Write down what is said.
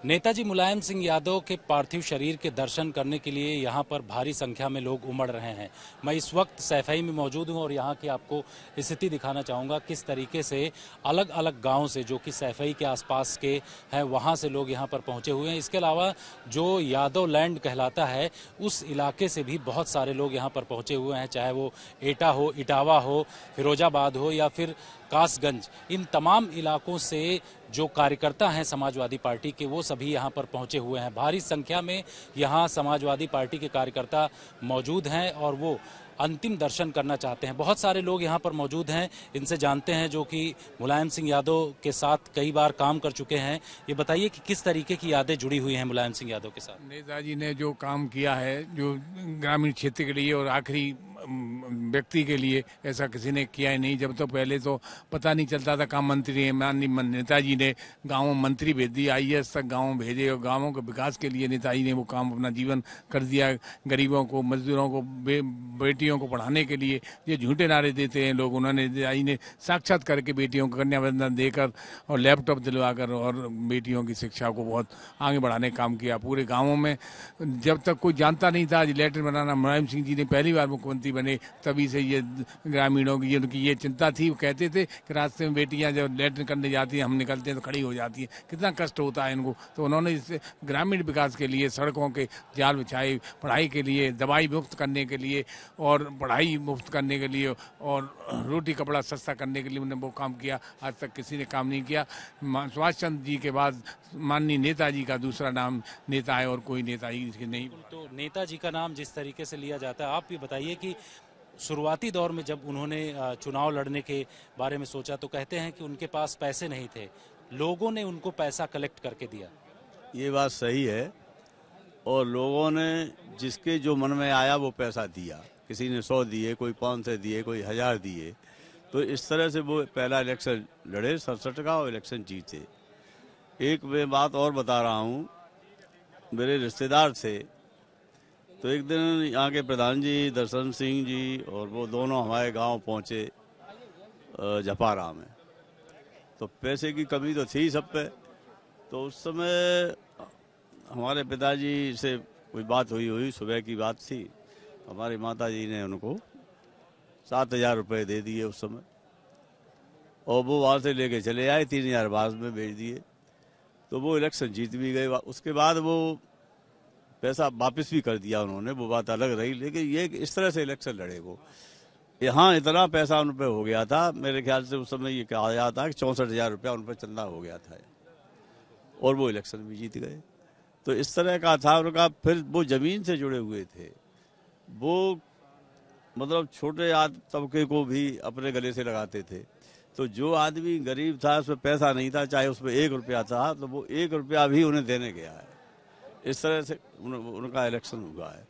नेताजी मुलायम सिंह यादव के पार्थिव शरीर के दर्शन करने के लिए यहां पर भारी संख्या में लोग उमड़ रहे हैं। मैं इस वक्त सैफई में मौजूद हूं और यहां की आपको स्थिति दिखाना चाहूंगा किस तरीके से अलग अलग गांव से जो कि सैफई के आसपास के हैं वहां से लोग यहां पर पहुंचे हुए हैं। इसके अलावा जो यादव लैंड कहलाता है उस इलाके से भी बहुत सारे लोग यहां पर पहुंचे हुए हैं, चाहे वो एटा हो, इटावा हो, फिरोजाबाद हो या फिर कासगंज। इन तमाम इलाकों से जो कार्यकर्ता हैं समाजवादी पार्टी के वो सभी यहां पर पहुंचे हुए हैं। भारी संख्या में यहां समाजवादी पार्टी के कार्यकर्ता मौजूद हैं और वो अंतिम दर्शन करना चाहते हैं। बहुत सारे लोग यहां पर मौजूद हैं, इनसे जानते हैं जो कि मुलायम सिंह यादव के साथ कई बार काम कर चुके हैं। ये बताइए कि किस तरीके की यादें जुड़ी हुई हैं मुलायम सिंह यादव के साथ। नेताजी ने जो काम किया है, जो ग्रामीण क्षेत्र के लिए और आखिरी व्यक्ति के लिए, ऐसा किसी ने किया ही नहीं। जब तो पहले तो पता नहीं चलता था कहाँ मंत्री है। माननीय नेताजी ने गाँव मंत्री भेज दिया, IAS तक गाँव भेजे और गाँवों के विकास के लिए नेताजी ने वो काम अपना जीवन कर दिया। गरीबों को, मजदूरों को, बेटियों को पढ़ाने के लिए ये झूठे नारे देते हैं लोग, उन्होंने नेताजी ने साक्षात करके बेटियों को कन्या वंदन देकर और लैपटॉप दिलवाकर और बेटियों की शिक्षा को बहुत आगे बढ़ाने का काम किया पूरे गाँवों में। जब तक कोई जानता नहीं था आज लेटर बनाना, मुलायम सिंह जी ने पहली बार मुख्यमंत्री बने, तभी से ये ग्रामीणों की उनकी ये चिंता थी। वो कहते थे कि रास्ते में बेटियां जब लेटर करने जाती हैं, हम निकलते हैं तो खड़ी हो जाती हैं, कितना कष्ट होता है इनको। तो उन्होंने इससे ग्रामीण विकास के लिए सड़कों के जाल बिछाए, पढ़ाई के लिए, दवाई मुफ्त करने के लिए और पढ़ाई मुफ्त करने के लिए और रोटी कपड़ा सस्ता करने के लिए उन्होंने वो काम किया। आज तक किसी ने काम नहीं किया। सुभाष चंद्र जी के बाद माननीय नेताजी का दूसरा नाम नेता है और कोई नेताजी नहीं। तो नेताजी का नाम जिस तरीके से लिया जाता है, आप ये बताइए कि शुरुआती दौर में जब उन्होंने चुनाव लड़ने के बारे में सोचा तो कहते हैं कि उनके पास पैसे नहीं थे, लोगों ने उनको पैसा कलेक्ट करके दिया। ये बात सही है और लोगों ने जिसके जो मन में आया वो पैसा दिया। किसी ने 100 दिए, कोई 500 दिए, कोई 1000 दिए। तो इस तरह से वो पहला इलेक्शन लड़े 67 का और इलेक्शन जीते। एक मैं बात और बता रहा हूँ, मेरे रिश्तेदार थे तो एक दिन यहाँ के प्रधान जी दर्शन सिंह जी और वो दोनों हमारे गांव पहुँचे झपारा में। तो पैसे की कमी तो थी सब पे। तो उस समय हमारे पिताजी से कोई बात हुई, सुबह की बात थी। हमारी माताजी ने उनको 7000 रुपये दे दिए उस समय और वो वहाँ से लेके चले आए, 3000 बाद में भेज दिए। तो वो इलेक्शन जीत भी गए। उसके बाद वो पैसा वापस भी कर दिया उन्होंने, वो बात अलग रही। लेकिन ये इस तरह से इलेक्शन लड़े वो। यहाँ इतना पैसा उन पर हो गया था, मेरे ख्याल से उस समय ये कहा जाता है कि 64,000 रुपया उन पर चंदा हो गया था और वो इलेक्शन भी जीत गए। तो इस तरह का था उनका। फिर वो जमीन से जुड़े हुए थे, वो मतलब छोटे तबके को भी अपने गले से लगाते थे। तो जो आदमी गरीब था, उसमें पैसा नहीं था, चाहे उसमें 1 रुपया था, तो वो 1 रुपया भी उन्हें देने गया है। इस तरह से उनका इलेक्शन हुआ है।